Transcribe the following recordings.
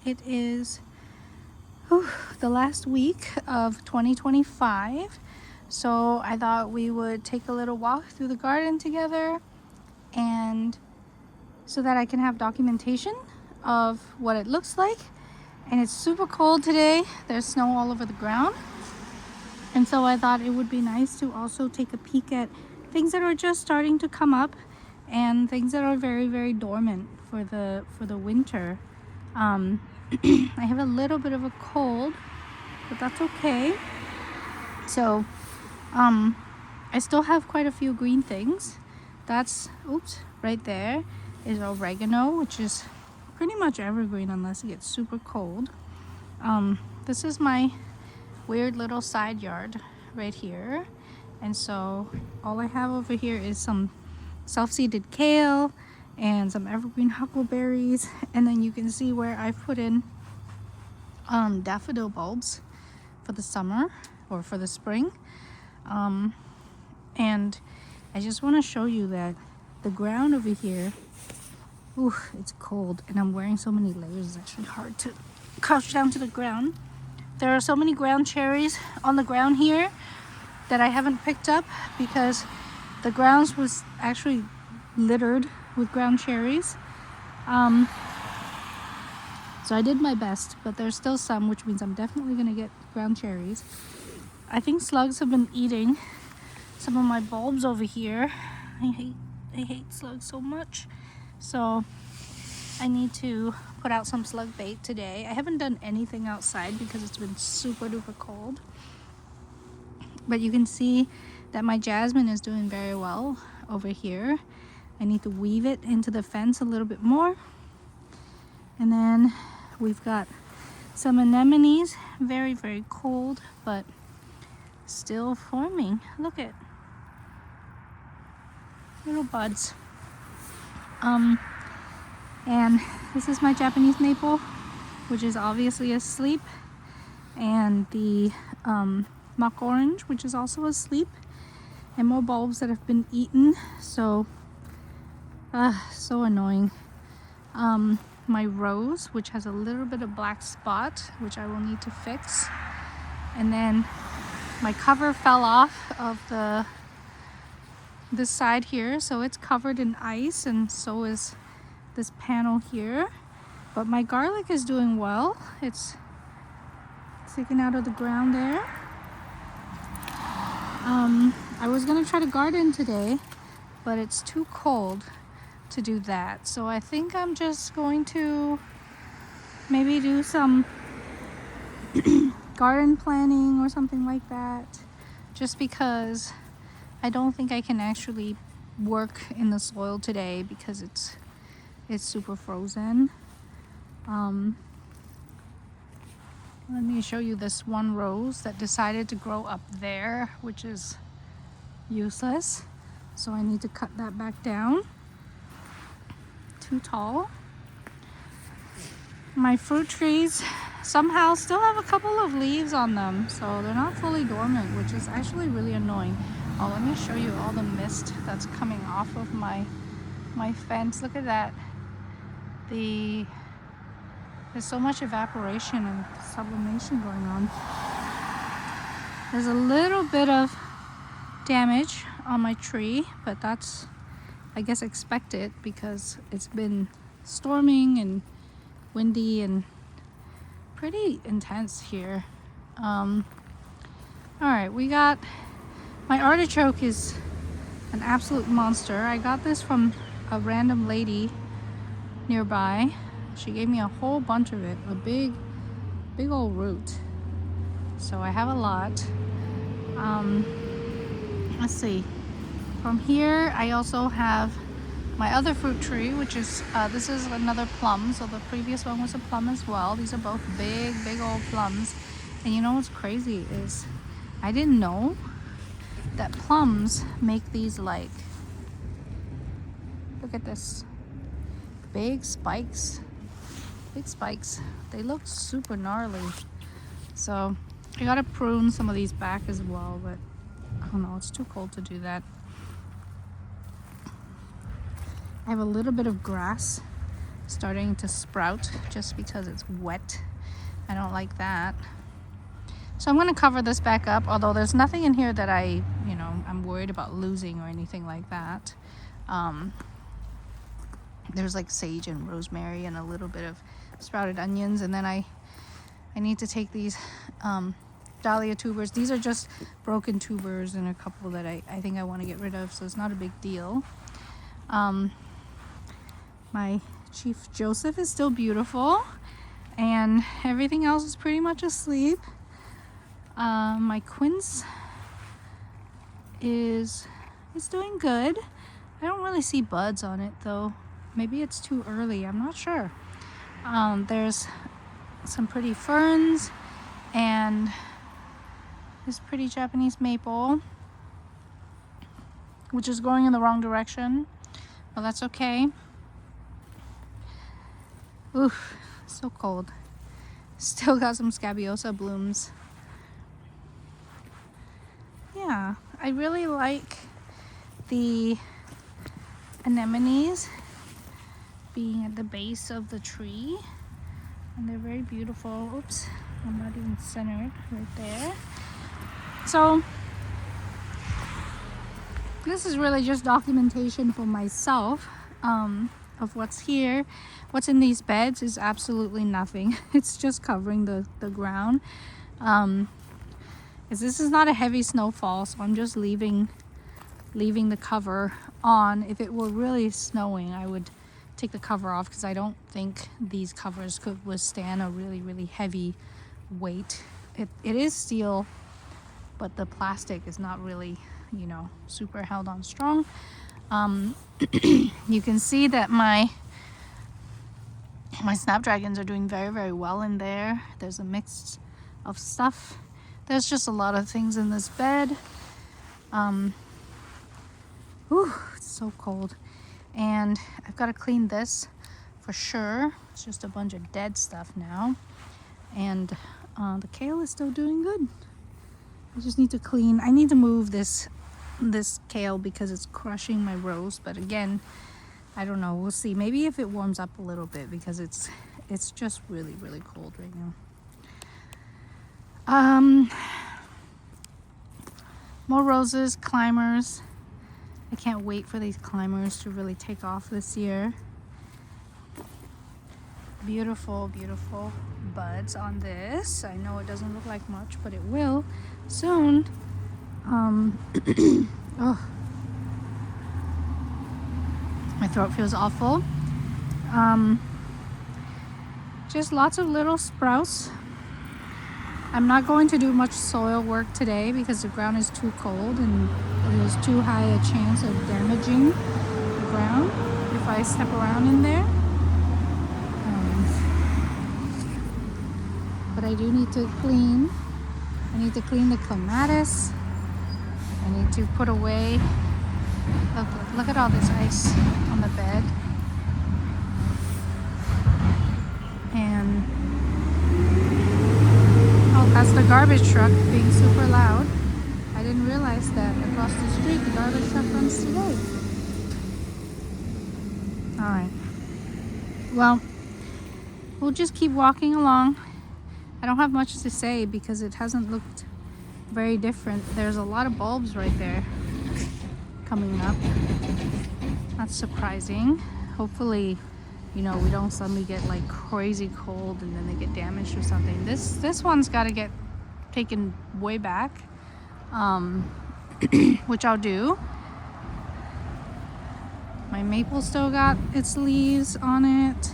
It is the last week of 2025. So I thought we would take a little walk through the garden together, and so that I can have documentation of what it looks like. And it's super cold today. There's snow all over the ground. And so I thought it would be nice to also take a peek at things that are just starting to come up and things that are very, very dormant for the winter. I have a little bit of a cold, but that's okay. So I still have quite a few green things. That's, oops, right there is oregano, which is pretty much evergreen unless it gets super cold. This is my weird little side yard right here, and so all I have over here is some self-seeded kale and some evergreen huckleberries, and then you can see where I put in daffodil bulbs for the summer or for the spring. And I just want to show you that the ground over here, ooh, it's cold, and I'm wearing so many layers. It's actually hard to crouch down to the ground. There are so many ground cherries on the ground here that I haven't picked up because the grounds was actually littered with ground cherries. So I did my best, but there's still some, which means I'm definitely gonna get ground cherries. I think slugs have been eating some of my bulbs over here. I hate slugs so much. So I need to put out some slug bait today. I haven't done anything outside because it's been super duper cold. But you can see that my jasmine is doing very well over here. I need to weave it into the fence a little bit more. And then we've got some anemones, very, very cold, but still forming. Look at little buds. And this is my Japanese maple, which is obviously asleep, and the mock orange, which is also asleep, and more bulbs that have been eaten. So so annoying. My rose, which has a little bit of black spot, which I will need to fix, and then my cover fell off of this side here, so it's covered in ice, and so is this panel here. But my garlic is doing well. It's sticking out of the ground there. I was gonna try to garden today, but it's too cold to do that. So I think I'm just going to maybe do some garden planning or something like that, just because I don't think I can actually work in the soil today because it's super frozen. Let me show you this one rose that decided to grow up there, which is useless. So I need to cut that back down. Too tall. My fruit trees somehow still have a couple of leaves on them, so they're not fully dormant, which is actually really annoying. Oh, let me show you all the mist that's coming off of my fence. Look at that. There's so much evaporation and sublimation going on. There's a little bit of damage on my tree, but that's, I guess, expected because it's been storming and windy and pretty intense here. All right, we got, my artichoke is an absolute monster. I got this from a random lady nearby. She gave me a whole bunch of it, a big old root. So I have a lot. Let's see. From here, I also have my other fruit tree, which is, this is another plum. So the previous one was a plum as well. These are both big old plums. And you know what's crazy is I didn't know that plums make these, like, look at this, big spikes. They look super gnarly. So I gotta prune some of these back as well, but I don't know, it's too cold to do that. I have a little bit of grass starting to sprout just because it's wet. I don't like that. So I'm going to cover this back up, although there's nothing in here that I'm worried about losing or anything like that. There's like sage and rosemary and a little bit of sprouted onions, and then I need to take these dahlia tubers. These are just broken tubers and a couple that I think I want to get rid of, so it's not a big deal. My Chief Joseph is still beautiful, and everything else is pretty much asleep. My quince is doing good. I don't really see buds on it though. Maybe it's too early, I'm not sure. There's some pretty ferns and this pretty Japanese maple, which is going in the wrong direction. Well, that's okay. Oof, so cold. Still got some Scabiosa blooms. Yeah, I really like the anemones being at the base of the tree, and they're very beautiful. Oops, I'm not even centered right there. So this is really just documentation for myself of what's here. What's in these beds is absolutely nothing. It's just covering the ground. This is not a heavy snowfall, so I'm just leaving the cover on. If it were really snowing, I would take the cover off, because I don't think these covers could withstand a really, really heavy weight. It is steel, but the plastic is not really, super held on strong. You can see that my snapdragons are doing very, very well in there. There's a mix of stuff. There's just a lot of things in this bed. It's so cold. And I've got to clean this for sure. It's just a bunch of dead stuff now. And the kale is still doing good. I just need to clean. I need to move this kale because it's crushing my rose. But again, I don't know. We'll see. Maybe if it warms up a little bit, because it's just really, really cold right now. More roses, climbers. I can't wait for these climbers to really take off this year. Beautiful, beautiful buds on this. I know it doesn't look like much, but it will soon. Oh, my throat feels awful. Just lots of little sprouts. I'm not going to do much soil work today because the ground is too cold and there's too high a chance of damaging the ground if I step around in there. But I do need to clean. I need to clean the clematis. I need to put away. Look at all this ice on the bed. And that's the garbage truck being super loud. I didn't realize that across the street the garbage truck runs today. Alright. Well, we'll just keep walking along. I don't have much to say because it hasn't looked very different. There's a lot of bulbs right there coming up. That's surprising. Hopefully, we don't suddenly get like crazy cold and then they get damaged or something. This one's got to get taken way back, which I'll do. My maple still got its leaves on it.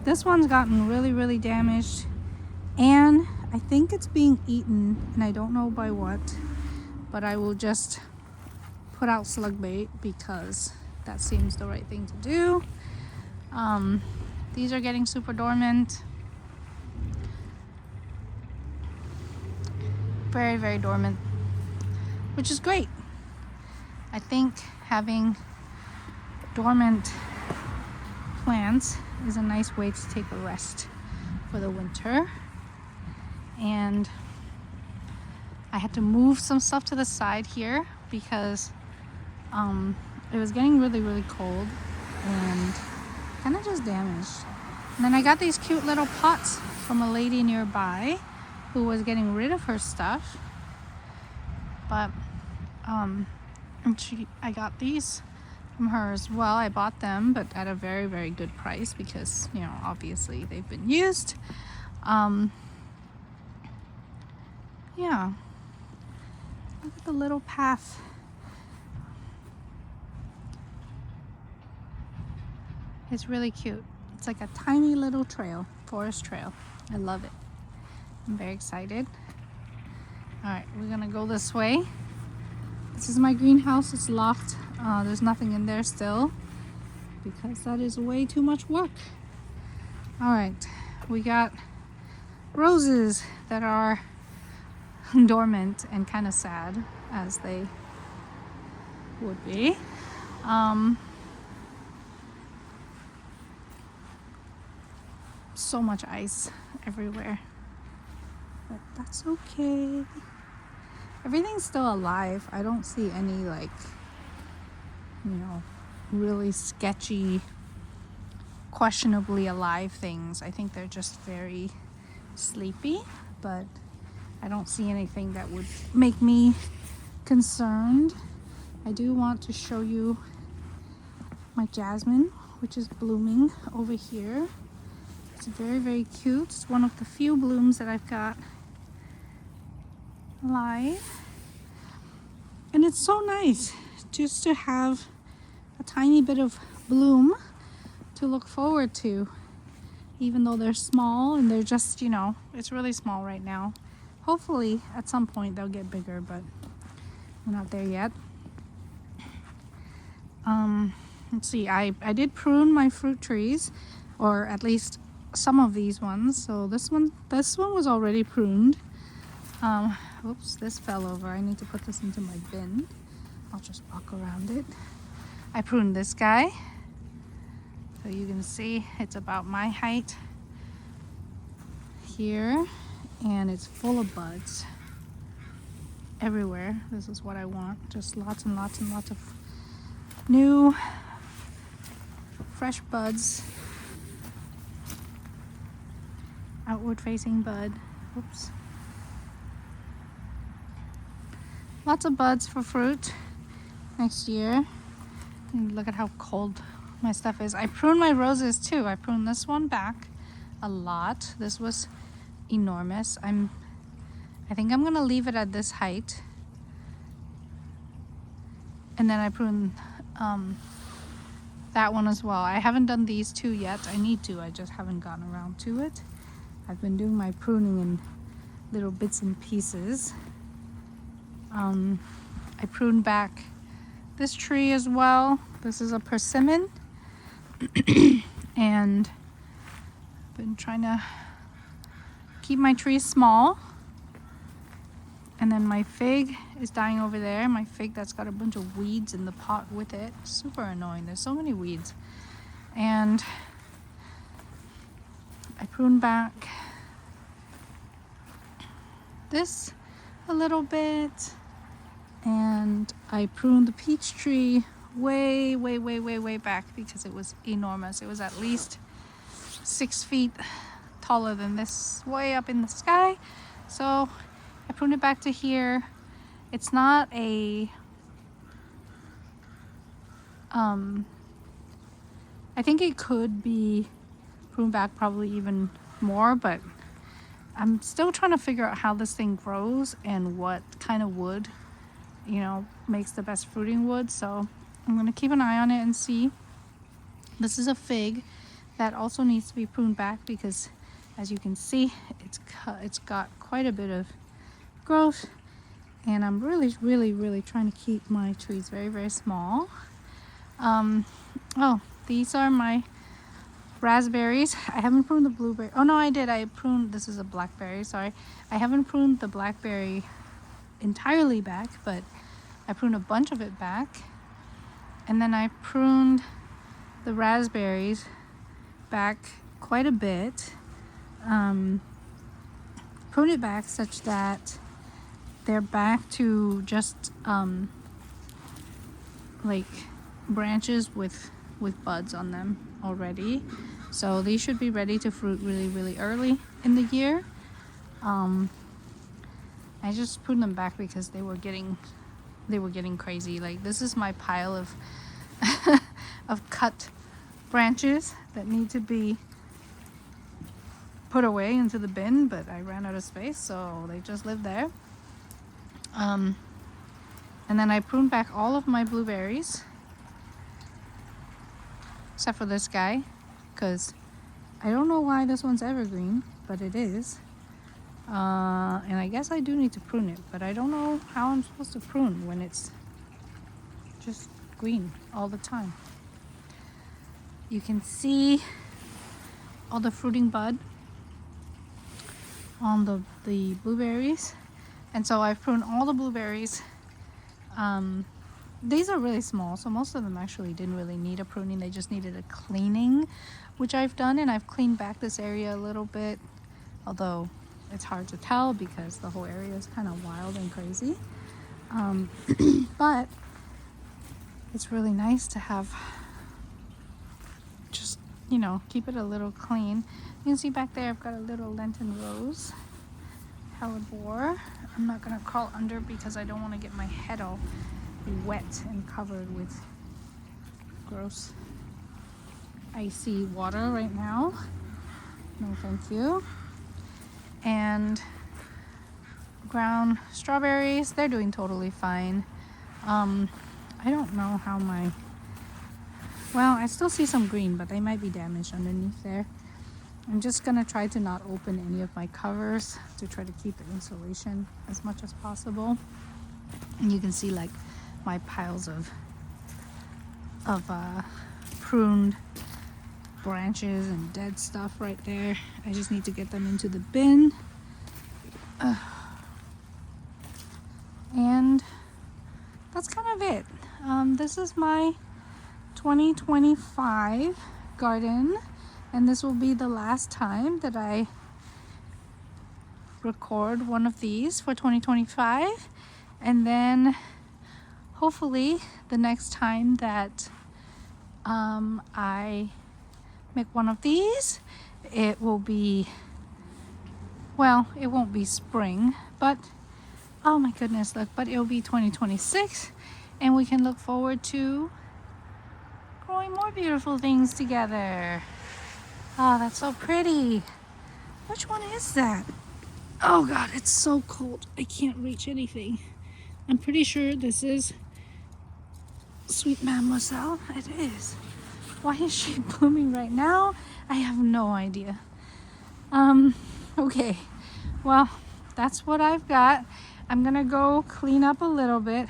This one's gotten really, really damaged, and I think it's being eaten, and I don't know by what, but I will just put out slug bait because that seems the right thing to do. These are getting super dormant. Very, very dormant, which is great. I think having dormant plants is a nice way to take a rest for the winter. And I had to move some stuff to the side here because it was getting really, really cold, and kind of just damaged. And then I got these cute little pots from a lady nearby who was getting rid of her stuff. But I got these from her as well. I bought them, but at a very, very good price because, you know, obviously they've been used. Yeah. Look at the little path. It's really cute. It's like a tiny little trail, forest trail. I love it. I'm very excited. All right, we're gonna go this way. This is my greenhouse. It's locked. There's nothing in there still because that is way too much work. All right, we got roses that are dormant and kind of sad, as they would be. So much ice everywhere, but that's okay. Everything's still alive. I don't see any, like, you know, really sketchy, questionably alive things. I think they're just very sleepy, but I don't see anything that would make me concerned. I do want to show you my jasmine, which is blooming over here. It's very, very cute. It's one of the few blooms that I've got alive. And it's so nice just to have a tiny bit of bloom to look forward to, even though they're small and they're just, you know, it's really small right now. Hopefully at some point they'll get bigger, but we're not there yet. Let's see, I did prune my fruit trees, or at least some of these ones. So this one was already pruned. Oops, this fell over. I need to put this into my bin. I'll just walk around it. I pruned this guy, so you can see it's about my height here, and it's full of buds everywhere. This is what I want, just lots and lots and lots of new fresh buds, outward facing bud. Oops. Lots of buds for fruit next year. And look at how cold my stuff is. I pruned my roses too. I pruned this one back a lot. This was enormous. I think I'm gonna leave it at this height. And then I pruned that one as well. I haven't done these two yet. I need to, I just haven't gotten around to it. I've been doing my pruning in little bits and pieces. I pruned back this tree as well. This is a persimmon. And I've been trying to keep my trees small. And then my fig is dying over there. My fig that's got a bunch of weeds in the pot with it. Super annoying. There's so many weeds. And I pruned back this a little bit. And I pruned the peach tree way back because it was enormous. It was at least 6 feet taller than this, way up in the sky. So I pruned it back to here. It's not a I think it could be pruned back probably even more, but I'm still trying to figure out how this thing grows and what kind of wood, you know, makes the best fruiting wood. So I'm gonna keep an eye on it and see. This is a fig that also needs to be pruned back because, as you can see, it's got quite a bit of growth, and I'm really trying to keep my trees very small. Oh, these are my raspberries. I haven't pruned the blueberry. Oh no, I did. I pruned, this is a blackberry, sorry. I haven't pruned the blackberry entirely back, but I pruned a bunch of it back. And then I pruned the raspberries back quite a bit. Pruned it back such that they're back to just like branches with buds on them. already. So these should be ready to fruit really early in the year. I just pruned them back because they were getting crazy. Like, this is my pile of of cut branches that need to be put away into the bin, but I ran out of space, so they just live there. And then I pruned back all of my blueberries except for this guy, because I don't know why this one's evergreen, but it is. And I guess I do need to prune it, but I don't know how I'm supposed to prune when it's just green all the time. You can see all the fruiting bud on the blueberries, and so I've pruned all the blueberries. These are really small, so most of them actually didn't really need a pruning. They just needed a cleaning, which I've done, and I've cleaned back this area a little bit, although it's hard to tell because the whole area is kind of wild and crazy. But it's really nice to have just, you know, keep it a little clean. You can see back there I've got a little Lenten rose hellebore. I'm not gonna crawl under because I don't want to get my head all wet and covered with gross icy water right now. No thank you. And ground strawberries, they're doing totally fine. I don't know how well, I still see some green, but they might be damaged underneath there. I'm just gonna try to not open any of my covers to try to keep the insulation as much as possible. And you can see like my piles of pruned branches and dead stuff right there. I just need to get them into the bin. And that's kind of it. This is my 2025 garden, and this will be the last time that I record one of these for 2025. And then hopefully the next time that I make one of these, it will be, well, it won't be spring, but oh my goodness, look, but it'll be 2026, and we can look forward to growing more beautiful things together. Oh, that's so pretty. Which one is that? Oh God, it's so cold. I can't reach anything. I'm pretty sure this is Sweet Mademoiselle. It is. Why is she blooming right now? I have no idea. Okay. Well, that's what I've got. I'm gonna go clean up a little bit,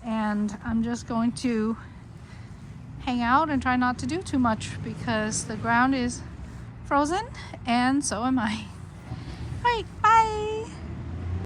and I'm just going to hang out and try not to do too much because the ground is frozen and so am I. All right, bye.